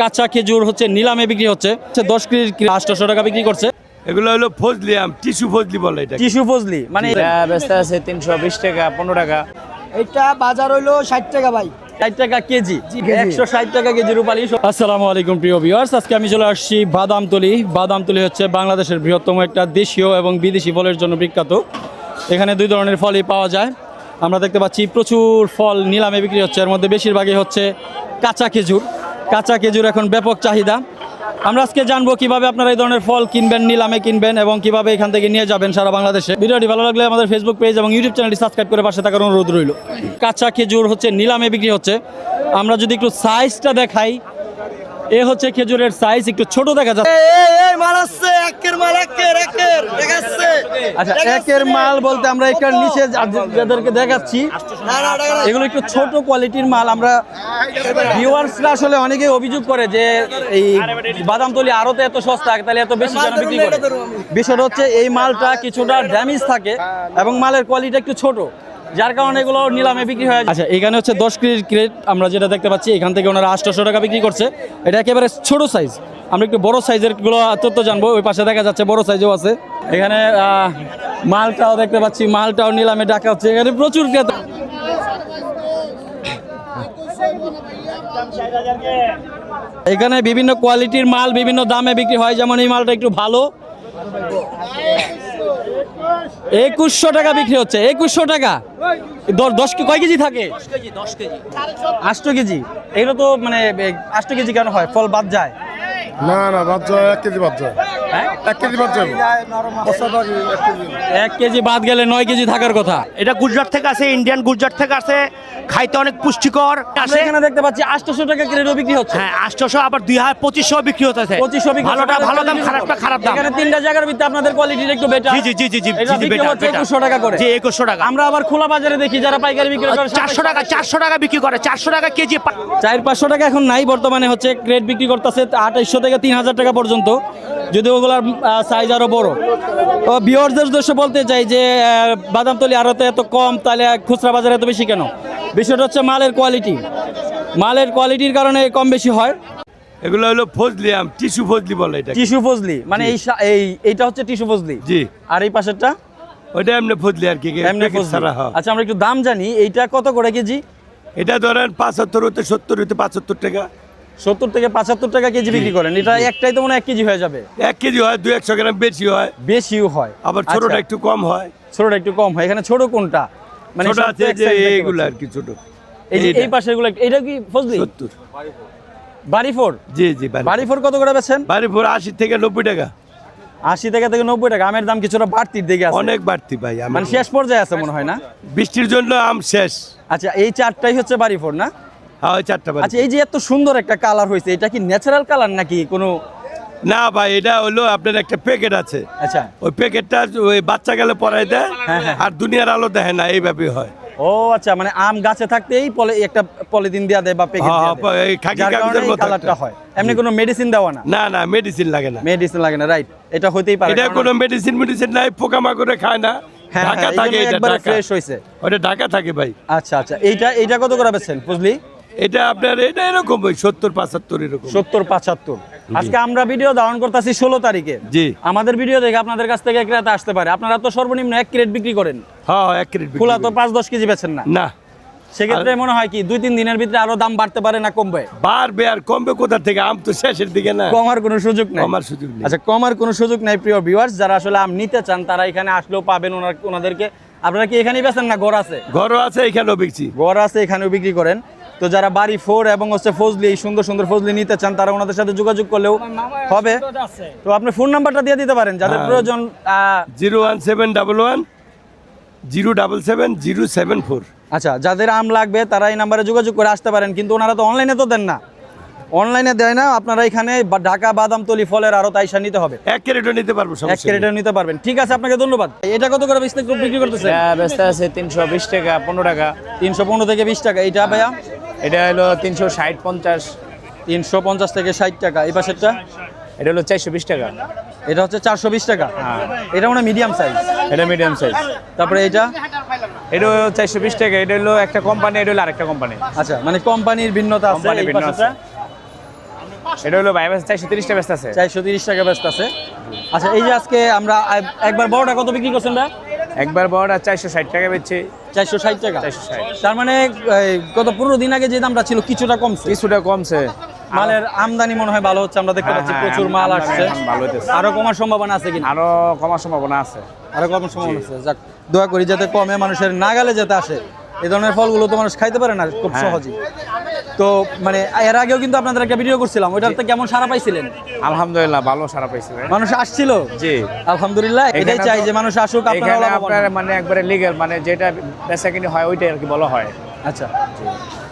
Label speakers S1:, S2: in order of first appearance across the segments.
S1: কাঁচা খেজুর হচ্ছে নিলামে বিক্রি হচ্ছে 10 কেজি 800 টাকা বিক্রি করছে।
S2: এগুলো হলো ফজলি আম, টিস্যু ফজলি বলে এটা।
S1: টিস্যু ফজলি মানে
S3: ব্যস্ত আছে 320 টাকা 15 টাকা।
S4: এটা বাজার হইলো 60 টাকা ভাই,
S1: 60 টাকা কেজি, 160 টাকা কেজি রূপালী। আসসালামু আলাইকুম প্রিয় ভিউয়ার্স, আজকে আমি চলে আসছি বাদামতলী। বাদামতলী হচ্ছে বাংলাদেশের বৃহত্তম একটা দেশীয় এবং বিদেশি ফলের জন্য বিখ্যাত। এখানে দুই ধরনের ফলই পাওয়া যায়। আমরা দেখতে পাচ্ছি প্রচুর ফল নিলামে বিক্রি হচ্ছে, এর মধ্যে বেশিরভাগই হচ্ছে কাঁচা খেজুর। কাঁচা খেজুর এখন ব্যাপক চাহিদা। আমরা আজকে জানবো কিভাবে আপনারা এই ধরনের ফল কিনবেন, নিলামে কিনবেন এবং কিভাবে এখান থেকে নিয়ে যাবেন সারা বাংলাদেশে। ভিডিওটি ভালো লাগলে আমাদের ফেসবুক পেজ এবং ইউটিউব চ্যানেলটি সাবস্ক্রাইব করে পাশে থাকার অনুরোধ রইল। কাঁচা খেজুর হচ্ছে নিলামে বিক্রি হচ্ছে। আমরা যদি একটু সাইজটা দেখাই, এ হচ্ছে খেজুরের সাইজ, একটু ছোট দেখা যাচ্ছে। আচ্ছা, একের মাল বলতে আমরা এটার নিচে যাদেরকে দেখাচ্ছি এগুলো একটু ছোট কোয়ালিটির মাল। আমরা ভিউয়ার্সরা আসলে অনেকেই অভিযোগ করে যে এই বাদামতলী আড়তে এত সস্তা, তাহলে এত বেশি কেন বিক্রি করে। বিষয়টা হচ্ছে এই মালটা কিছুটা ড্যামেজ থাকে এবং মালের কোয়ালিটি একটু ছোট, যার কারণে এগুলো নিলামে বিক্রি হয়। আচ্ছা, এখানে হচ্ছে 10 কেজির ক্রেট আমরা যেটা দেখতে পাচ্ছি, এখান থেকে ওনারা 800 টাকা বিক্রি করছে। এটা একেবারে ছোট সাইজ। আমরা একটু বড় সাইজের গুলো তথ্য জানবো। ওই পাশে দেখা যাচ্ছে বড় সাইজও আছে। এখানে মালটাও দেখতে পাচ্ছি, মালটাও নিলামে ডাকা হচ্ছে। এখানে প্রচুর ক্রেতা। এখানে বিভিন্ন কোয়ালিটির মাল বিভিন্ন দামে বিক্রি হয়। যেমন এই মালটা একটু ভালো, 2100 টাকা বিক্রি হচ্ছে। 2100 টাকা। 10 কয় কেজি থাকে? 8 কেজি। এগুলো তো মানে 8 কেজি কেন হয়? ফল বাদ যায়
S5: না না, বাদ যায় 1 কেজি বাদ যায়।
S1: হ্যাঁ,
S5: 1 কেজি বাদ যাবে।
S1: 1 কেজি বাদ গেলে 9 কেজি থাকার কথা।
S6: এটা গুজরাট থেকে আসে, ইন্ডিয়ান গুজরাট থেকে আসে, খাইতে অনেক পুষ্টিকর
S1: আমরা
S6: আসে।
S1: এখানে দেখতে পাচ্ছি 800 টাকা ক্রেটও বিক্রি হচ্ছে।
S6: হ্যাঁ, 800 আবার 2500 বিক্রি হতেছে।
S1: 2500 বিক্রি হচ্ছে।
S6: ভালোটা ভালো দাম, খারাপটা খারাপ দাম।
S1: এখানে তিনটা জায়গার ভিতরে আপনাদের কোয়ালিটির একটু বেটার।
S6: জি জি জি জি জি
S1: এটা
S6: জি
S1: বিক্রি
S6: বেটার
S1: হচ্ছে
S6: বেটার।
S1: 2100 টাকা করে।
S6: জি 2100 টাকা।
S1: আমরা আবার খোলা বাজারে দেখি যারা পাইকারি বিক্রি করে
S6: 400 টাকা বিক্রি করে, 400 টাকা কেজি।
S1: 400-500 টাকা এখন নাই, বর্তমানে হচ্ছে ক্রেট বিক্রি করতেছে 2800 থেকে 3000 টাকা পর্যন্ত, যদি ওগুলার সাইজ আরো বড়। তো ভিউয়ারদের উদ্দেশ্যে বলতে চাই যে বাদামতলী আড়তে এত কম, তাহলে খুচরা বাজারে এত বেশি কেন? বিষয়টা হচ্ছে মালের কোয়ালিটি। মালের কোয়ালিটির কারণে কম বেশি হয়।
S2: এগুলো হলো ফজলি আম, টিস্যু ফজলি বলে এটা।
S1: টিস্যু ফজলি মানে এইটা হচ্ছে টিস্যু ফজলি।
S2: জি।
S1: আর এই পাশেরটা
S2: ওইটা এমনি ফজলি আর কি,
S1: এমনি
S2: প্যাকেট
S1: ফজলি।
S2: ছাড়া হয়।
S1: আচ্ছা, আমরা একটু দাম জানি, এইটা কত করে কেজি?
S2: এটা ধরেন 75 হতে 70 হতে 75 টাকা।
S1: 70 থেকে 75 টাকা কেজি বিক্রি করেন। এটা একটাই তো মনে হয় 1 কেজি হয়ে যাবে।
S2: 1 কেজি হয়, 200 গ্রাম বেশি হয়,
S1: বেশিও হয়,
S2: আবার ছোটটা
S1: আচ্ছা,
S2: একটু কম হয়।
S1: ছোটটা একটু কম হয়। এখানে ছোট কোনটা? মানে
S2: ছোট আছে যে এইগুলো আর কি, ছোট
S1: এই যে এই পাশে এগুলো, এটা কি ফজলি?
S2: 70।
S1: বাড়িফোর।
S2: জি জি।
S1: বাড়িফোর কত করে বেচেন?
S2: বাড়িপুর 80 থেকে 90 টাকা।
S1: 80 টাকা থেকে 90 টাকা। আমের দাম কিছুটা বাড়তির দিকে আছে,
S2: অনেক বাড়তি ভাই।
S1: মানে শেষ পর্যায়ে আছে মনে হয় না?
S2: বৃষ্টির জন্য আম শেষ।
S1: আচ্ছা, এই চারটাই হচ্ছে বাড়িফোর না?
S2: হ্যাঁ, ওই 4টা বাড়ি।
S1: আচ্ছা, এই যে এত সুন্দর একটা কালার হয়েছে, এটা কি ন্যাচারাল কালার নাকি কোনো?
S2: না ভাই, এটা হলো আপনার একটা প্যাকেট আছে।
S1: আচ্ছা,
S2: ওই প্যাকেটটা ওই বাচ্চা গেলে পরাই দেয়,
S1: হ্যাঁ, হ্যাঁ।
S2: আর দুনিয়ার আলো দেখে না, এইভাবে হয়।
S1: ও আচ্ছা, মানে আম গাছে থাকতেই একটা পলিথিন দেয়া দেয় বা প্যাকেট
S2: হ্যাঁ,
S1: দেয়া দেয়,
S2: এই খাকি
S1: যার
S2: কাগজের
S1: কারণে এই
S2: মতো
S1: কালারটা
S2: একটা।
S1: হয়। এমনি কোনো মেডিসিন দেওয়া না?
S2: না না, মেডিসিন লাগে না।
S1: মেডিসিন লাগে না, রাইট। এটা হতেই পারে।
S2: এটা কোনো মেডিসিন নাই, পোকামাকড়ে খায় না,
S1: হ্যাঁ,
S2: ঢাকা
S1: হ্যাঁ,
S2: থাকে।
S1: এই জন্য
S2: এটা
S1: একবারে
S2: ঢাকা
S1: ফ্রেশ হয়েছে।
S2: ওটা ঢাকা থাকে ভাই।
S1: আচ্ছা আচ্ছা, এইটা কত করে বেচছেন বুঝলি?
S2: এটা আপনার এটা এরকম ওই 70-75 এরকম।
S1: 70-75। আজকে আমরা ভিডিও ধারণ করতেছি 16 তারিখে।
S2: জি।
S1: আমাদের ভিডিও দেখে আপনাদের কাছ থেকে ক্রেতা আসতে পারে। আপনারা তো সর্বনিম্ন 1 ক্রেট বিক্রি করেন।
S2: হ্যাঁ, 1 ক্রেট
S1: খোলা তো 5-10 কেজি বেচেন না?
S2: না।
S1: সেক্ষেত্রে মনে হয় কি 2-3 দিনের ভিতরে আরো দাম বাড়তে পারে না কমবে?
S2: বাড়বে, আর কমবে কোথা থেকে? আম তো শেষের দিকে না,
S1: কমার কোনো সুযোগ নেই।
S2: কমার সুযোগ নেই।
S1: আচ্ছা, কমার কোনো সুযোগ নাই। প্রিয় ভিউয়ার্স, যারা আসলে আম নিতে চান তারা এখানে আসলেও পাবেন ওনাদেরকে। আপনারা কি এখানেই বেচেন না ঘর আছে?
S2: ঘরও আছে, এখানেও বিকছি।
S1: ঘর আছে, এখানেও বিক্রি করেন। তো যারা বাড়িফোর এবং হচ্ছে ফজলি, এই সুন্দর সুন্দর ফজলি নিতে চান, তারা ওনাদের সাথে যোগাযোগ করলেও হবে। তো আপনি ফোন নাম্বারটা দিয়ে দিতে পারেন যাদের প্রয়োজন।
S2: 01711 077 074।
S1: আচ্ছা, যাদের আম লাগবে তারা এই নাম্বারে যোগাযোগ করে আসতে পারেন। কিন্তু ওনারা তো অনলাইনে তো দেন না, অনলাইনে দেয় না। আপনারা এখানে ঢাকা বাদামতলী ফলের আরো তাইসা নিতে হবে।
S2: 1 ক্রেটও নিতে পারবো,
S1: 1 ক্রেটও নিতে পারবেন। ঠিক আছে, আপনাকে ধন্যবাদ। এটা কত করে বিক্রি করতেছে?
S3: ব্যস্ত আছে 320 টাকা 15 টাকা।
S1: 315 থেকে 20 টাকা। এইটা ভাইয়া?
S3: এটা হলো 360-50।
S1: 350 থেকে 60 টাকা। এই পাশেরটা?
S3: এটা হলো 420 টাকা।
S1: এটা হচ্ছে 420 টাকা। এটা মানে মিডিয়াম সাইজ।
S3: এটা মিডিয়াম সাইজ।
S1: তারপরে এটা?
S3: এটা হলো 420 টাকা। এটা হলো একটা কোম্পানি, এটা হলো আরেকটা কোম্পানি।
S1: আচ্ছা, মানে কোম্পানির ভিন্নতা আছে।
S3: কোম্পানির
S1: এই
S3: ভিন্ন
S1: পাশেরটা?
S3: এটা হলো ভাই 430 টাকা ব্যস্ত আছে।
S1: 430 টাকা ব্যস্ত আছে। আচ্ছা এই যে আজকে আমরা একবার বড়টা কত বিক্রি করছেন ভাই?
S3: একবার বড়টা 460 টাকা বেচছে।
S1: 460 টাকা।
S3: 460।
S1: তার মানে গত 15 দিন আগে যে দামটা ছিল কিছুটা কমছে।
S3: কিছুটা কমছে।
S1: মালের আমদানি মনে হয় ভালো হচ্ছে, আমরা দেখতে পাচ্ছি প্রচুর মাল আসছে।
S3: ভালো হইতেছে।
S1: আরো কমার সম্ভাবনা আছে কিনা?
S3: আরো কমার সম্ভাবনা আছে।
S1: আরো কমার সম্ভাবনা আছে। যাক দোয়া করি যাতে কমে, মানুষের নাগালে যাতে আসে। এই ধরনের ফলগুলো তো মানুষ খাইতে পারে না খুব সহজেই। তো মানে এর আগেও কিন্তু আপনাদের একটা ভিডিও করছিলাম, ওইটাতে কেমন সাড়া পাইছিলেন?
S3: আলহামদুলিল্লাহ ভালো সারা পাইছে ভাই।
S1: মানুষ আসছিল?
S3: জি
S1: আলহামদুলিল্লাহ, এটাই চাই যে মানুষ আসুক,
S3: এখানে
S1: আপনারা লাভবান
S3: আপনার
S1: হন।
S3: মানে একবারে লিগ্যাল, মানে যেটা বেচাকিনি হয় ওইটাই আর কি বলা হয়।
S1: আচ্ছা,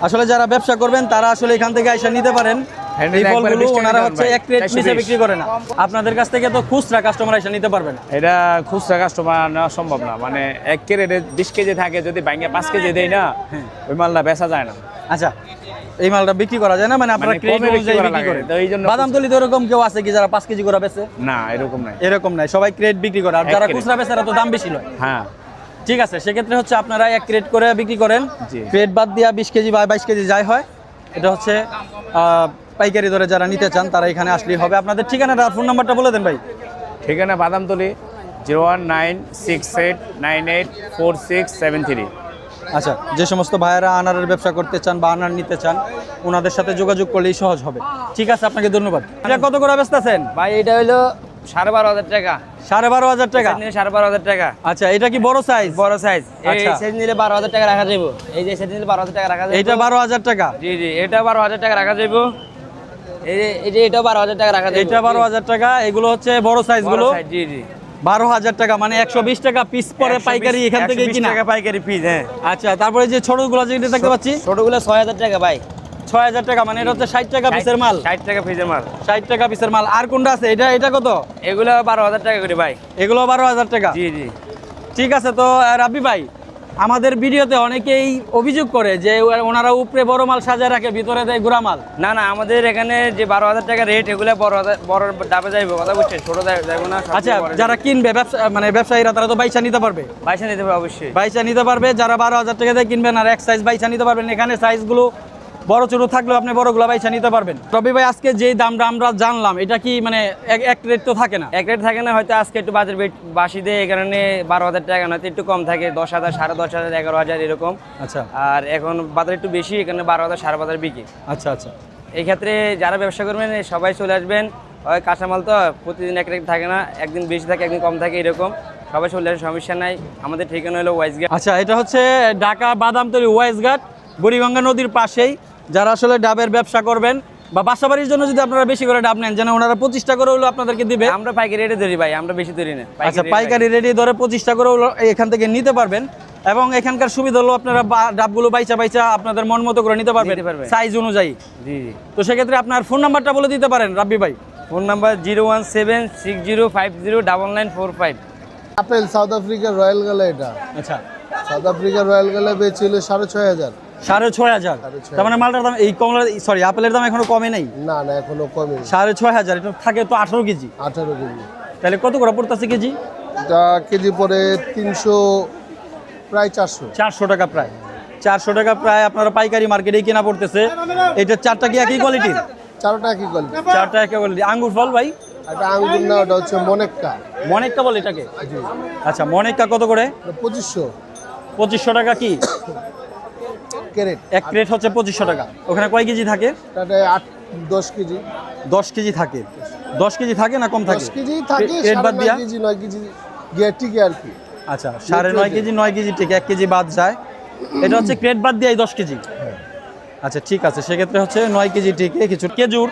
S1: আসলে যারা ব্যবসা করবেন তারা আসলে এখান থেকে আইসা নিতে পারেন।
S3: হ্যাঁ,
S1: এই
S3: একবারে
S1: ফলগুলো
S3: 20 টাকা
S1: ওনারা
S3: দাম
S1: হচ্ছে
S3: ভাই।
S1: এক ক্রেট
S3: 420
S1: নিচে বিক্রি করে না। আপনাদের কাছ থেকে তো খুচরা কাস্টমার এসে নিতে পারবে না।
S3: এটা খুচরা কাস্টমার নেওয়া সম্ভব না, মানে 1 ক্যারেটে 20 কেজি থাকে, যদি ভাঙে 5 কেজি দেয় না ওই মালটা বেচা যায় না।
S1: আচ্ছা, এই মালটা বিক্রি করা যায় না, মানে আপনারা
S3: মানে
S1: ক্রেট
S3: কমে বিক্রি
S1: অনুযায়ী
S3: করা
S1: বিক্রি
S3: লাগে।
S1: করেন।
S3: তো এই জন্য
S1: বাদামতলি তো এরকম কেউ আছে কি যারা 5 কেজি করে বেচে?
S3: না, এরকম নাই।
S1: এরকম নাই, সবাই ক্রেট বিক্রি করে। আর
S3: এক
S1: যারা
S3: ক্রেট।
S1: খুচরা বেচারা তো দাম বেশি লয়।
S3: হ্যাঁ
S1: ঠিক আছে, সেক্ষেত্রে হচ্ছে আপনারা 1 ক্রেট করে বিক্রি করেন।
S3: জি।
S1: ক্রেট বাদ দিয়া 20 কেজি বা 22 কেজি যাই হয়, এটা হচ্ছে পাইকারি দরে যারা নিতে চান তারা এখানে আসলেই হবে। আপনাদের ঠিকানাটা আর ফোন নাম্বারটা বলে দেন ভাই।
S3: ঠিকানা বাদামতলি 01968984673।
S1: আচ্ছা, যে সমস্ত ভাইয়েরা আনারের ব্যবসা করতে চান বা আনার নিতে চান ওনাদের সাথে যোগাযোগ করলেই সহজ হবে। ঠিক আছে, আপনাকে ধন্যবাদ। এটা কত করে বেচতেছেন
S7: ভাই এটা হইলো 12,500 টাকা।
S1: 12,500 টাকা।
S7: 12,500 টাকা
S1: আচ্ছা, এটা কি বড় সাইজ?
S7: বড় সাইজ। এই
S1: আচ্ছা।
S7: সাইজ নিলে 12,000 টাকা রাখা যাবে। এই যে সাইজ নিলে 12,000 টাকা রাখা যাবে।
S1: এটা 12,000 টাকা।
S7: জি জি, এটা 12,000 টাকা রাখা যাবে। এই যে এটাও 12,000 টাকা রাখা যাবে।
S1: এটা 12,000 টাকা। এগুলো হচ্ছে বড় সাইজ গুলো।
S7: জি জি,
S1: 12,000 টাকা, মানে 120 টাকা পিস পরে পাইকারি এখান থেকে
S3: 120
S1: কিনা।
S3: টাকা পাইকারি পিস। হ্যাঁ
S1: আচ্ছা, তারপরে যে ছোটগুলো যেটা দেখতে পাচ্ছি
S7: ছোটগুলো 6,000 টাকা ভাই।
S1: 6,000 টাকা, মানে এটা হচ্ছে 60 টাকা পিসের মাল।
S3: 60 টাকা পিসের মাল।
S1: 60 টাকা পিসের মাল। আর কোনটা আছে? এটা কত?
S7: এগুলো 12,000 টাকা করে ভাই।
S1: এগুলো 12,000 টাকা।
S7: জি জি।
S1: ঠিক আছে, তো রাব্বি ভাই, আমাদের ভিডিওতে অনেকেই অভিযোগ করে যে ওনারা উপরে বড় মাল সাজায় রাখে, ভিতরে দেয় গুড়া মাল।
S7: না না, আমাদের এখানে যে 12,000 টাকা রেট, এগুলো বড় ডাবে যাইবে, কথা বুঝছেন, ছোট যাইবো না।
S1: আচ্ছা, যারা কিনবে ব্যবসা মানে ব্যবসায়ীরা তারা তো বাইচা নিতে পারবে।
S7: পয়সা নিতে হবে অবশ্যই।
S1: বাইচা নিতে পারবে যারা 12,000 টাকা দিয়ে কিনবেন, আর এক সাইজ বাইচা নিতে পারবেন। এখানে সাইজগুলো বড় ছোট থাকলেও আপনি বড়গুলো বাইচা নিতে পারবেন। রবি ভাই, আজকে যেই দামটা আমরা জানলাম এটা কি মানে এক রেট তো থাকে না?
S7: এক রেট থাকে না, হয়তো আজকে একটু বাজার বাসি দেয়, এই কারণে 12,000 টাকা নয়তো একটু কম থাকে, 10,000, 10,500, 11,000 এরকম।
S1: আচ্ছা
S7: আর এখন বাজার একটু বেশি, এখানে 12,000, 12,500 বিক্রি।
S1: আচ্ছা আচ্ছা।
S7: এই ক্ষেত্রে যারা ব্যবসা করবেন সবাই চলে আসবেন। ওই কাঁচামাল তো প্রতিদিন এক রেট থাকে না, একদিন বেশি থাকে একদিন কম থাকে, এরকম। সবাই চলে আসেন, সমস্যা নাই। আমাদের ঠিকানা হলো ওয়াইজগেট।
S1: আচ্ছা, এটা হচ্ছে ঢাকা বাদামতলী ওয়াইজঘাট, বুড়িগঙ্গা নদীর পাশেই। যারা আসলে ডাবের ব্যবসা করবেন বা বাসাবাড়ির জন্য যদি আপনারা বেশি করে ডাব নেন, যেন ওনারা 25 টাকা করে হলো আপনাদেরকে দিবে।
S7: আমরা পাইকারি রেটে ধরি ভাই, আমরা বেশি ধরি না।
S1: আচ্ছা, পাইকারি রেডি ধরে 25 টাকা করে হলো এখান থেকে নিতে পারবেন। এবং এখানকার সুবিধা হলো আপনারা ডাবগুলো বাইচা আপনাদের মন মতো করে নিতে পারবেন সাইজ অনুযায়ী।
S7: জি জি।
S1: তো সেক্ষেত্রে আপনার ফোন নাম্বারটা বলে দিতে পারেন রাব্বি ভাই।
S7: Phone number 01760509945।
S5: আপেল সাউথ আফ্রিকার রয়্যাল গেলে এটা
S1: আচ্ছা,
S5: সাউথ আফ্রিকার রয়্যাল গেলে বেচছিল 6,500।
S1: 6,500। তার মানে মালটার দাম এই কমলা সরি আপেলের দাম এখনো কমে নেই।
S5: না না, এখনো কমে।
S1: 6,500। এটা থাকে তো 18 কেজি।
S5: 18 কেজি।
S1: তাহলে কত করে পড়তেছে কেজি?
S5: এটা কেজি পরে 300, প্রায় 400।
S1: 400 টাকা প্রায়। 400 টাকা প্রায় আপনারা পাইকারি মার্কেটেই কেনা পড়তেছে। এটা চারটা কি একই কোয়ালিটির?
S5: চারটা কি কোয়ালিটি?
S1: চারটা একই কোয়ালিটি। আঙ্গুর ফল ভাই?
S5: এটা আঙ্গুর না, ওটা হচ্ছে মনেক্কা।
S1: মনেক্কা বলে এটাকে? আচ্ছা, মনেক্কা কত করে?
S5: 2500
S1: 2500 টাকা কি
S5: ক্যারেট।
S1: এক প্লেট হচ্ছে 2500 টাকা। ওখানে কয় কেজি থাকে?
S5: তাতে 10 কেজি।
S1: 10 কেজি থাকে। 10 কেজি থাকে না কম থাকে?
S5: 10 কেজি থাকে,
S1: ক্রেট বাদ দিয়া?
S5: 9 কেজি 9 কেজি ঠিক আর কি।
S1: আচ্ছা, 9.5 কেজি 9 কেজি ঠিক 1 কেজি বাদ যায়। এটা হচ্ছে ক্রেট বাদ দিয়ে 10 কেজি। আচ্ছা ঠিক আছে, সেক্ষেত্রে হচ্ছে 9 কেজি ঠিক। কিছু খেজুর,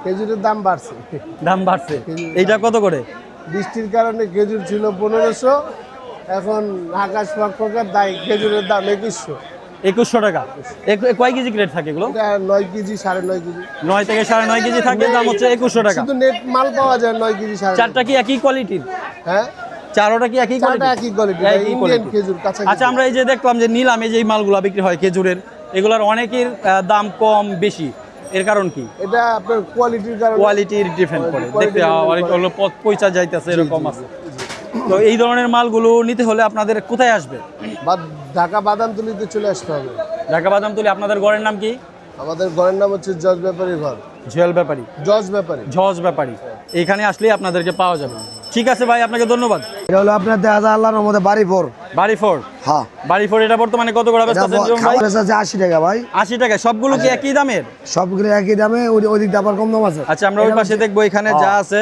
S5: খেজুরের দাম বাড়ছে।
S1: দাম বাড়ছে। এইটা কত করে?
S5: বৃষ্টির কারণে খেজুর ছিল 1500, এখন আকাশ পক্ষকার দায় খেজুরের দাম 2100।
S1: 2100 টাকা। কয় কেজি ক্রেট থাকে এগুলো?
S5: এটা 9 কেজি 9.5 কেজি।
S1: 9 থেকে 9.5 কেজি থাকে, দাম হচ্ছে 2100 টাকা।
S5: শুধু নেট মাল পাওয়া যায় 9 কেজি 9.5।
S1: চারটা কি একই কোয়ালিটির?
S5: হ্যাঁ,
S1: চারোটা কি একই
S5: চারটা
S1: কোয়ালিটি?
S5: একই কোয়ালিটি, ইন্ডিয়ান খেজুর কাঁচা।
S1: আচ্ছা, আমরা এই যে দেখলাম যে নিলামে যে মালগুলো বিক্রি হয় খেজুরের, এগুলোর অনেকের দাম কম বেশি, এর কারণ কি?
S5: এটা আপনার কোয়ালিটির কারণে।
S1: কোয়ালিটির ডিপেন্ড করে। দেখতে অনেক হলো পয়সা যাইতেছে এরকম আছে। তো এই ধরনের মালগুলো নিতে হলে আপনাদের কোথায় আসবে?
S5: ঢাকা বাদামতলিতে চলে আসতে হবে।
S1: ঢাকা বাদামতলি। আপনাদের ঘরের নাম কি?
S5: আমাদের ঘরের নাম হচ্ছে জজ ব্যাপারী ঘর।
S1: জুয়েল ব্যাপারী,
S5: জজ ব্যাপারে।
S1: জজ ব্যাপারী, এখানে আসলে আপনাদেরকে পাওয়া যাবে। ঠিক আছে ভাই, আপনাকে ধন্যবাদ।
S4: এটা হলো আপনার 10,000 আল্লাহর রহমতে বাড়ি ফোর।
S1: বাড়ি ফোর,
S4: হ্যাঁ
S1: বাড়ি ফোর এটা বর্তমানে কত করে বেচতেছেন জীবন ভাই?
S4: খাবার আছে 80 টাকা ভাই।
S1: 80 টাকা। সবগুলো কি একই দামের?
S4: সবগুলো একই দামে, ওদিক দিয়ে আবার কম দাম আছে।
S1: আচ্ছা, আমরা ওই পাশে দেখবো, এখানে যা আছে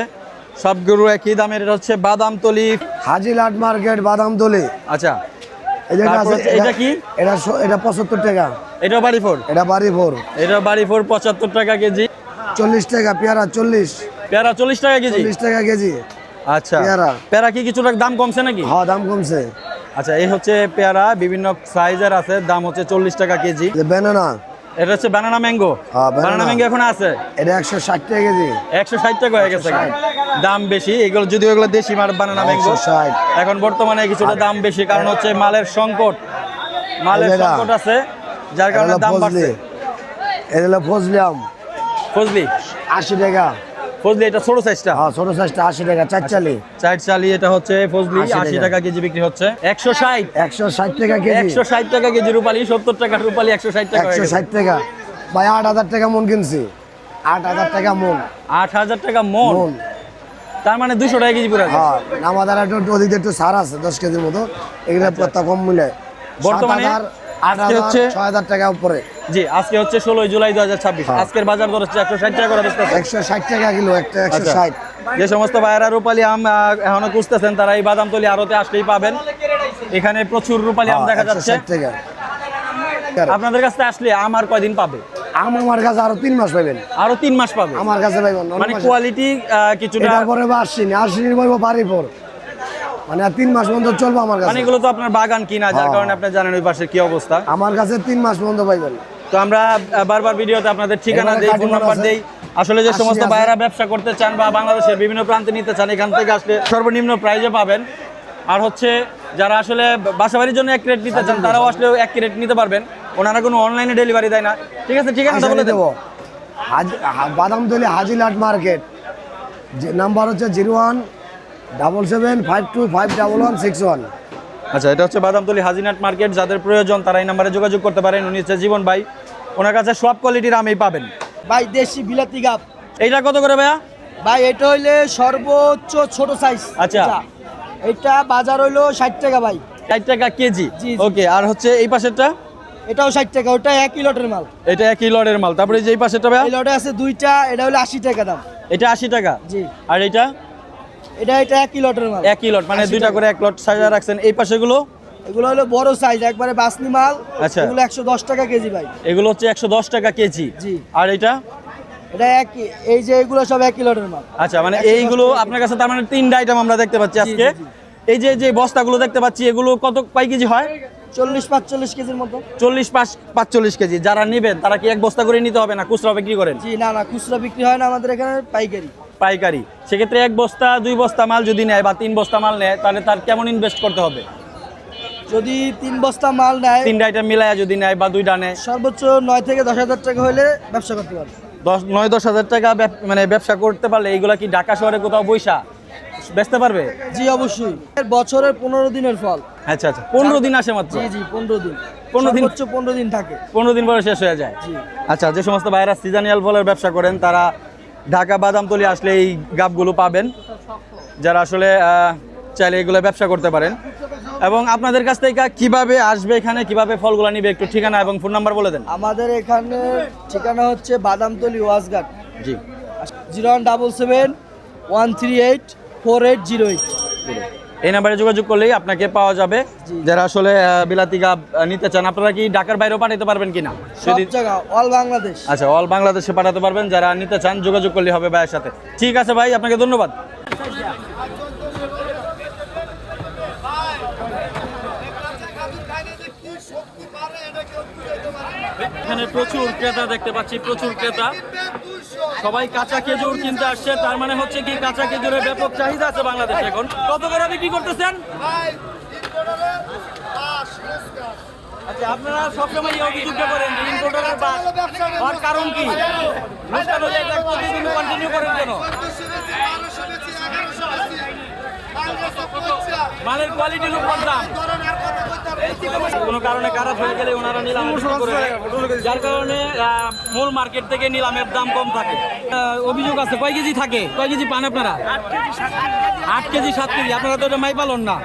S1: সবগুলো একই দামের। এটা হচ্ছে বাদামতলি
S4: হাজিলাট মার্কেট বাদামতলি।
S1: আচ্ছা,
S4: এই যে
S1: তারপর
S4: আছে,
S1: এটা কি?
S4: এটা 75 টাকা।
S1: এটা বাড়ি ফোর,
S4: এটা বাড়ি ফোর।
S1: এটা বাড়ি ফোর 75 টাকা কেজি।
S4: 40 টাকা পেয়ারা, 40
S1: পেয়ারা 40 টাকা কেজি।
S4: 40 টাকা কেজি।
S1: আচ্ছা,
S4: পেয়ারা।
S1: পেয়ারা কি কিছুটা দাম কমছে নাকি?
S4: হ্যাঁ দাম কমছে।
S1: আচ্ছা, এই হচ্ছে পেয়ারা, বিভিন্ন সাইজের আছে, দাম হচ্ছে 40 টাকা কেজি।
S4: যে ব্যানানা,
S1: এটা হচ্ছে বানানা ম্যাঙ্গো।
S4: হ্যাঁ, banana।
S1: বানানা ম্যাঙ্গো এখন আছে
S4: এটা 160 টাকা কেজি।
S1: 160 টাকা হয়ে গেছে, দাম বেশি। এগুলো যদিও এগুলো দেশি মার বানানা ম্যাঙ্গো,
S4: 160।
S1: এখন বর্তমানে কিছুটা দাম বেশি, কারণ হচ্ছে মালের সংকট, মালের
S4: এটা।
S1: সংকট আছে, যার
S4: এটা
S1: কারণে
S4: হলো
S1: দাম
S4: ফজলি।
S1: বাড়ছে।
S4: এটা হলো ফজলি আম,
S1: ফজলি,
S4: 80 টাকা।
S1: ফজলি এটা ছোট সাইজটা।
S4: হ্যাঁ ছোট সাইজটা 80 টাকা, চারচালি।
S1: চার চালি, এটা হচ্ছে ফজলি
S4: 80
S1: 80
S4: টাকা
S1: টাকা কেজি বিক্রি হচ্ছে। 160
S4: 160 টাকা কেজি।
S1: 160 টাকা কেজি রূপালি, 70 টাকা রূপালি, 160 টাকা হয়ে গেছে।
S4: 160 টাকা ভাই। 8,000 টাকা মন কিনছি, 8,000 টাকা মন।
S1: 8000 টাকা মন,
S4: মন।
S1: তার মানে 200 টাকা কেজি পুরো।
S4: হ্যাঁ আমাদের একটু ওদিকে একটু সার আছে 10 কেজির মতো, এগুলো প্রত্যা কম মিলে।
S1: বর্তমানে
S4: 7,000,
S1: আজকে
S4: 8,000,
S1: হচ্ছে
S4: 6,000 টাকা উপরে।
S1: জি, আজকে হচ্ছে 16 জুলাই 2026। আজকের বাজার দর হচ্ছে 160 টাকা করে বেচতেছে।
S4: 160 টাকা কিলো একটা,
S1: আচ্ছা।
S4: 160।
S1: যে সমস্ত ভাইয়েরা রূপালী আম এখনো খুঁজতেছেন, তারা এই বাদামতলি আড়তে আসলেই পাবেন। এখানে প্রচুর রূপালী আম দেখা যাচ্ছে।
S4: 160 টাকা।
S1: আপনাদের কাছে আসলে আম আর কয়দিন পাবে?
S4: আম আমার কাছে আরো 3 মাস পাবেন।
S1: আরো 3 মাস পাবে?
S4: আমার কাছে পাইবেন
S1: মানে কোয়ালিটি কিছুটা,
S4: এটার পরে আশ্বিনী পাইবো বাড়ি পর, মানে আর 3 মাস পর্যন্ত চলবে আমার
S1: মানে
S4: কাছে।
S1: এগুলো তো আপনার বাগান কিনা, যার
S4: হ্যাঁ।
S1: কারণে আপনি জানেন ওই পাশে কি অবস্থা।
S4: আমার কাছে 3 মাস পর্যন্ত পাইবেন।
S1: তো আমরা বারবার ভিডিওতে আপনাদের ঠিকানা
S4: এবারে
S1: দেই, ফোন
S4: কাটিমার
S1: নাম্বার
S4: আছে।
S1: দেই। আসলে যে সমস্ত
S4: আছে।
S1: ভাইয়েরা ব্যবসা করতে চান বা বাংলাদেশের বিভিন্ন প্রান্তে নিতে চান, এখান থেকে আসলে সর্বনিম্ন প্রাইজে পাবেন। আর হচ্ছে যারা আসলে বাসাবাড়ির জন্য 1 ক্রেট নিতে চান, তারাও আসলে 1 ক্রেট নিতে পারবেন। ওনারা কোনো অনলাইনে ডেলিভারি দেয় না। ঠিক আছে, ঠিকানাটা বলে দেবো।
S4: বাদামতলি হাজিলাট মার্কেট, যে নাম্বার হচ্ছে 017752516161।
S1: আচ্ছা, এটা হচ্ছে বাদামতলি হাজিনাট মার্কেট। যাদের প্রয়োজন তারা এই নাম্বারে যোগাযোগ করতে পারেন। উনি হচ্ছে জীবন ভাই, ওনার কাছে সব কোয়ালিটির আমই পাবেন।
S4: ভাই দেশি বিলাতি গাপ
S1: এইটা কত করে ভাইয়া?
S4: ভাই, এটা হইলে সর্বোচ্চ ছোট সাইজ।
S1: আচ্ছা।
S4: এটা বাজার হইলো 60 টাকা ভাই।
S1: 60 টাকা কেজি।
S4: জি, জি।
S1: ওকে, আর হচ্ছে এই পাশেরটা?
S4: এটাও 60 টাকা, ওটা 1 লটের মাল।
S1: এটা 1 লটের মাল। তারপরে যে এই পাশেরটা ভাইয়া?
S4: এই লটে আছে 2টা, এটা হলো 80 টাকা দাম।
S1: এটা 80 টাকা।
S4: জি।
S1: আর এটা?
S4: এটা 1 লটের মাল।
S1: 1 লট, মানে
S4: 80
S1: দুইটা
S4: টাকা।
S1: করে 1 লট সাজা রাখছেন। এই পাশেগুলো?
S4: এগুলো হলো বড় সাইজ, একবারে বাসনি মাল।
S1: আচ্ছা।
S4: এগুলো 110 টাকা কেজি ভাই।
S1: এগুলো হচ্ছে 110 টাকা কেজি।
S4: জি।
S1: আর এটা?
S4: এটা এই যে এগুলো সব 1 লটের মাল।
S1: আচ্ছা, মানে
S4: 110
S1: এইগুলো
S4: টাকা
S1: আপনার কাছে তার মানে 3টা আইটেম আমরা দেখতে পাচ্ছি
S4: জি,
S1: আজকে।
S4: জি, জি।
S1: এই যে বস্তাগুলো দেখতে পাচ্ছি, এগুলো কয় কেজি হয়?
S4: 40-45 কেজির মতো।
S1: 40-45 কেজি। যারা নেবেন তারা কি 1 বস্তা করে নিতে হবে, না খুচরা বিক্রি করেন?
S4: জি না, খুচরা বিক্রি হয় না আমাদের এখানে, পাইকারি।
S1: পাইকারি। সেক্ষেত্রে 1 বস্তা 2 বস্তা মাল যদি নেয় বা 3 বস্তা মাল নেয়, তাহলে তার কেমন ইনভেস্ট করতে হবে?
S4: যদি 3 বস্তা মাল নেয়,
S1: 3টা আইটেম মিলায়া যদি নেয় বা 2টা নেয়,
S4: সর্বোচ্চ 9 থেকে 10,000 টাকা হলে ব্যবসা করতে পারবে।
S1: 9-10 হাজার টাকা মানে ব্যবসা করতে পারলে এইগুলা কি ঢাকা শহরে কোথাও বৈশা বেচতে পারবে?
S4: জি অবশ্যই। বছরের 15 দিনের ফল।
S1: আচ্ছা আচ্ছা, 15 দিন আসে মাত্র?
S4: জি জি, 15 দিন।
S1: 15 দিন?
S4: সর্বোচ্চ 15 দিন থাকে।
S1: 15 দিন পরে শেষ হয়ে যায়।
S4: জি।
S1: আচ্ছা, যে সমস্ত ভাইরা সিজনাল ফলের ব্যবসা করেন তারা ঢাকা বাদামতলি আসলে এই গাবগুলো পাবেন, যারা আসলে চাইলে এগুলো ব্যবসা করতে পারেন। এবং আপনাদের কাছ থেকে কিভাবে আসবে, এখানে কিভাবে ফলগুলো নিবে, একটু ঠিকানা এবং ফোন নাম্বার বলে দেন।
S4: আমাদের এখানে ঠিকানা হচ্ছে বাদামতলি ওয়াজঘাট।
S1: জি।
S4: 0177138408।
S1: এই নাম্বারে যোগাযোগ করলেই আপনাকে পাওয়া যাবে। যারা আসলে বিলাতি গাব নিতে চান, আপনারা কি ঢাকার বাইরেও পাঠাতে পারবেন কিনা?
S4: সব জায়গা, অল বাংলাদেশ।
S1: আচ্ছা, অল বাংলাদেশে পাঠাতে পারবেন। যারা নিতে চান যোগাযোগ করলে হবে ভাইয়ের সাথে। ঠিক আছে ভাই, আপনাকে ধন্যবাদ। এখানে প্রচুর ক্রেতা দেখতে পাচ্ছি, প্রচুর ক্রেতা। সবাই কাঁচা খেজুর কিনতে আসছে, তার মানে হচ্ছে কি কাঁচা খেজুরের ব্যাপক চাহিদা আছে বাংলাদেশে এখন। কত করে বিক্রি করতেছেন? আচ্ছা, আপনারা সবসময় এই অভিযোগটা করেন যে ইম্পোর্টারের বাস হওয়ার কারণ কি? লোকসান হলে এটা প্রতিদিন কন্টিনিউ করেন কেন? মালের কোয়ালিটি লোক দাম কোনো কারণে খারাপ হয়ে গেলে ওনারা নিলামে বিক্রি করে দেয়। যার কারণে মূল মার্কেট থেকে নিলামের দাম কম থাকে। অভিযোগ আছে কয় কেজি থাকে, কয় কেজি পান আপনারা? 8 কেজি 7 কেজি। আপনারা তো এটা মাই পালন না,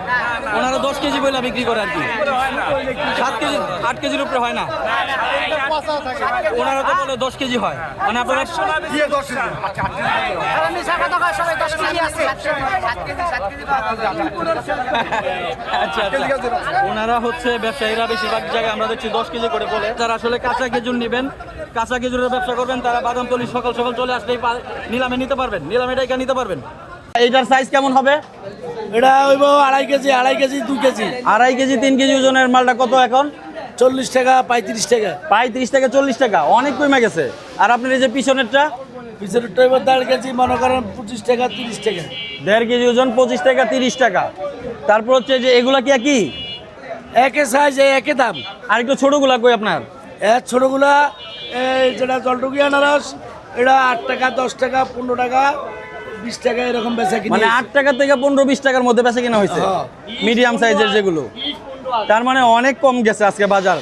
S1: ওনারা 10 কেজি বইলা বিক্রি করে আর কি। 7 কেজি 8 কেজির উপরে হয় না, ওনারা তো বলে 10 কেজি হয়। মানে আপনারা আচ্ছা আচ্ছা, ওনারা হচ্ছে ব্যবসায়ীরা বেশিরভাগ জায়গায় আমরা দেখছি 10 কেজি করে বলে। যারা আসলে কাঁচা খেজুর নেবেন, কাঁচা খেজুরের ব্যবসা করবেন, তারা বাদামতলি সকাল সকাল চলে আসলেই নিলামে নিতে পারবেন, নিলামে এটা নিতে পারবেন। এইটার সাইজ কেমন হবে?
S4: এটা হইব 2.5 KG, 2.5 KG, 2 KG.
S1: 2.5 KG 3 KG ওজনের মালটা কত এখন?
S4: 40 টাকা, 35 টাকা।
S1: 35 থেকে 40 টাকা, অনেক কমে গেছে। আর আপনার এই যে পিছনেরটা,
S4: পিছনেরটা হইব 1.5 কেজি, মনে করেন 25 টাকা, 30 টাকা।
S1: 1.5 কেজি ওজন 25 টাকা 30 টাকা। তারপর হচ্ছে যে এগুলা কি একই?
S4: একই সাইজ, একই দাম।
S1: আর একটু ছোটগুলা কই আপনার?
S4: ছোটগুলা এই যেটা জলটুকি আনারস, এটা 8 টাকা, 10 টাকা, 15 টাকা, 20 টাকা এরকম বেচা কিনে।
S1: মানে 8 টাকা থেকে 15-20 টাকার মধ্যে বেচা কিনা হয়েছে মিডিয়াম সাইজের যেগুলো। তার মানে অনেক কম গেছে আজকে বাজার,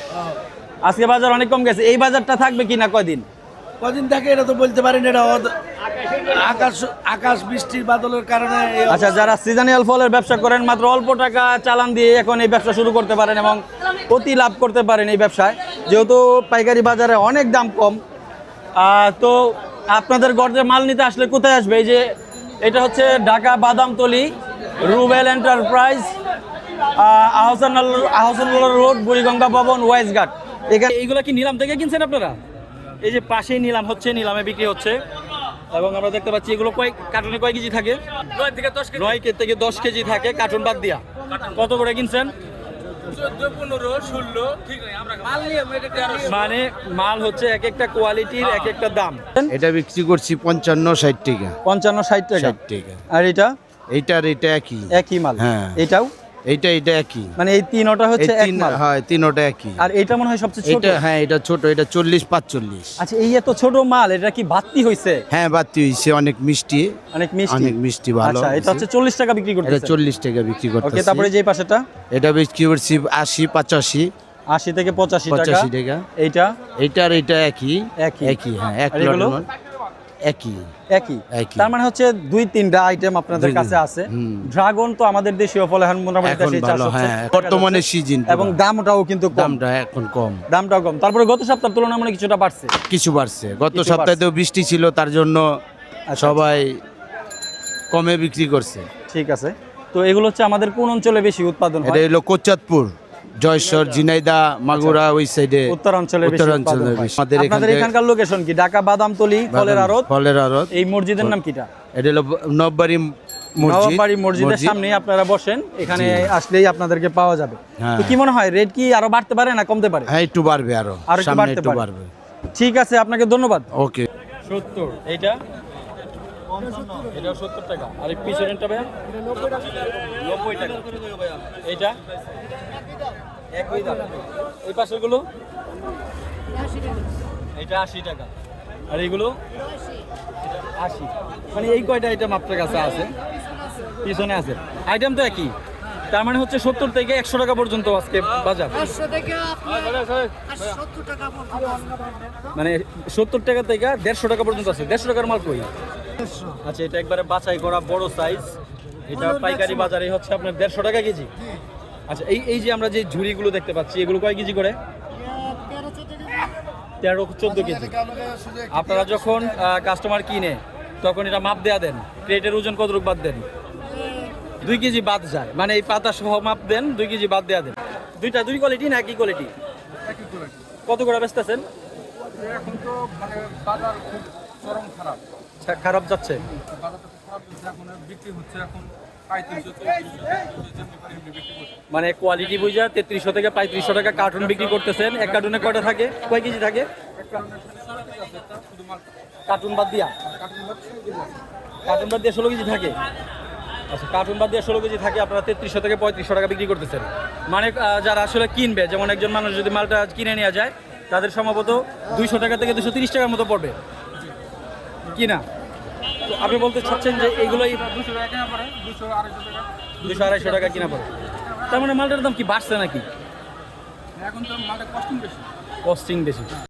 S1: আজকে বাজার অনেক কম গেছে। এই বাজারটা থাকবে কিনা কয়দিন?
S4: কদিন থাকে এটা তো বলতে পারি না, এটা আকাশ বৃষ্টির বাদলের কারণে
S1: আচ্ছা, যারা সিজনাল ফলের ব্যবসা করেন মাত্র অল্প টাকা চালান দিয়ে এখন এই ব্যবসা শুরু করতে পারেন এবং অতি লাভ করতে পারেন এই ব্যবসায়, যেহেতু পাইকারি বাজারে অনেক দাম কম। তো আপনাদের গড়ে মাল নিতে আসলে কোথায় আসবে? এই যে এটা হচ্ছে ঢাকা বাদামতলি রুবেল এন্টারপ্রাইজ, আহসানুল্লাহ রোড, বুড়িগঙ্গা ভবন, ওয়াইজঘাট। এখানে এইগুলা কি নিলাম থেকে কিনছেন আপনারা? এই যে পাশেই নিলাম হচ্ছে, নিলামে বিক্রি হচ্ছে এবং আমরা দেখতে পাচ্ছি এগুলো কার্টুনে কয় কেজি থাকে? 9 থেকে 10 কেজি থাকে কার্টুন বাদ দিয়া। কত করে কিনছেন? 14, 15, 16 ঠিক নাই, আমরা মানে মাল হচ্ছে এক একটা কোয়ালিটির এক একটা দাম।
S8: এটা বিক্রি করছি 55-60 টাকা।
S1: 55-60 টাকা।
S8: 60 টাকা।
S1: আর এটা?
S8: এইটার এটা একই।
S1: একই মাল।
S8: হ্যাঁ।
S1: এটাও?
S8: এটা একই।
S1: মানে এই তিনটা হচ্ছে এক মাল।
S8: হ্যাঁ, তিনটা একই।
S1: আর এটা মনে হয় সবচেয়ে ছোট।
S8: এটা হ্যাঁ, এটা ছোট, এটা 40-45।
S1: আচ্ছা, এই এত ছোট মাল, এটা কি বাতি হইছে?
S8: হ্যাঁ, বাতি হইছে, অনেক মিষ্টি।
S1: অনেক মিষ্টি।
S8: অনেক মিষ্টি, ভালো।
S1: আচ্ছা, এটা হচ্ছে 40 টাকা বিক্রি করতেছে।
S8: এটা 40 টাকা বিক্রি করতেছি।
S1: ওকে, তারপরে যে এই পাশেটা?
S8: এটা বিক্রি করছি 80-85।
S1: 80 থেকে 85 টাকা।
S8: 85 টাকা।
S1: এইটা?
S8: এইটার এটা একই।
S1: একই।
S8: একই, হ্যাঁ, এক
S1: আর এগুলো?
S8: লট একই।
S1: একই।
S8: একই।
S1: তার মানে হচ্ছে 2-3টা আইটেম আপনাদের কাছে আছে। ড্রাগন তো আমাদের দেশীয় ফল, এখন মোটামুটি
S8: এখন
S1: দেশে চাষ
S8: ভালো,
S1: হচ্ছে।
S8: হ্যাঁ, বর্তমানে সিজন
S1: এবং দামটাও কিন্তু কম।
S8: দামটা এখন কম।
S1: দামটাও কম। তারপরে গত সপ্তাহের তুলনায় মনে কিছুটা বাড়ছে।
S8: কিছু বাড়ছে, গত
S1: কিছু
S8: সপ্তাহে তো বৃষ্টি ছিল, তার জন্য সবাই কমে বিক্রি করছে।
S1: ঠিক আছে। তো এগুলো হচ্ছে আমাদের কোন অঞ্চলে বেশি উৎপাদন
S8: এটা
S1: হয়?
S8: হলো কোচাতপুর, জয়সর, ঝিনাইদা, মাগুরা, ওই সাইডে
S1: উত্তরাঞ্চলে বেশি উৎপাদন হয়।
S8: আমাদের
S1: আপনাদের এখানকার লোকেশন কি? ঢাকা বাদামতলি ফলের আড়ত।
S8: ফলের আড়ত।
S1: এই মসজিদের নাম কিটা?
S8: এটা হলো নববাড়ি মসজিদ।
S1: নবাবাড়ি মসজিদের সামনেই আপনারা বসেন, এখানে আসলেই আপনাদেরকে পাওয়া যাবে।
S8: হ্যাঁ।
S1: তো কি মনে হয় রেট কি আরো বাড়তে পারে না কমতে পারে?
S8: হ্যাঁ, একটু বাড়বে, আরো
S1: আরো একটু
S8: সামনে
S1: বাড়তে
S8: একটু
S1: পারে।
S8: বাড়বে।
S1: ঠিক আছে, আপনাকে ধন্যবাদ।
S8: ওকে।
S1: 70, এইটা? এটাও 70 টাকা। আর এই পিছনেরটা ভাইয়া? 90 টাকা। এইটা? একই দাম। এই পাশেরগুলো? এটা 80 টাকা। আর এইগুলো? 80। মানে এই কয়টা আইটেম আপনার কাছে আছে? পিছনে আছে। আইটেম তো একই। তার মানে হচ্ছে 70 থেকে 100 টাকা পর্যন্ত আজকে বাজার। মানে 70 টাকা থেকে 150 টাকা পর্যন্ত আছে। 150 টাকার মাল কই? আচ্ছা, এটা একবারে বাছাই করা বড় সাইজ। এটা পাইকারি বাজারে হচ্ছে আপনার 150 টাকা কেজি। আচ্ছা, এই যে আমরা যে ঝুড়িগুলো দেখতে পাচ্ছি, এগুলো কয় কেজি করে? 13-14 কেজি। আপনারা যখন কাস্টমার কিনে তখন এটা মাপ দেয়া দেন, ক্রেটের ওজন কতটুকু বাদ দেন? 2 কেজি বাদ যায়। মানে এই পাতা সহ মাপ দেন, 2 কেজি বাদ দেয়া দেন। দুই কোয়ালিটি না একই কোয়ালিটি? কত করে বেচতেছেন?
S9: এখন তো মানে বাজার খুব চরম খারাপ।
S1: খারাপ যাচ্ছে।
S9: বাজারটা খুব খারাপ যাচ্ছে, এখন বিক্রি হচ্ছে এখন 3500
S1: মানে কোয়ালিটি বুঝা 3300 থেকে 3500 টাকা কার্টুন বিক্রি করতেছেন। এক কার্টুনে কয়টা থাকে? কয় কেজি থাকে? কার্টুন বাদ দিয়া? কার্টুন বাদ দিয়ে 16 কেজি থাকে। আচ্ছা, কার্টুন বাদ দিয়ে 16 কেজি থাকে। আপনারা 3300 থেকে 3500 টাকা বিক্রি করতেছেন। মানে যারা আসলে কিনবে, যেমন একজন মানুষ যদি মালটা কিনে নেওয়া যায়, তাদের সম্ভবত 200 টাকা থেকে 230 টাকার মতো পড়বে কিনা। তো আপনি বলতে চাচ্ছেন যে এইগুলোই
S9: 200 টাকা কিনা পড়ে, 200-250 টাকা।
S1: 200-250 টাকা কিনা পড়ে। তার মানে মালটার দাম কি বাড়ছে নাকি?
S9: এখন তো মালটা কস্টিং বেশি।
S1: কস্টিং বেশি।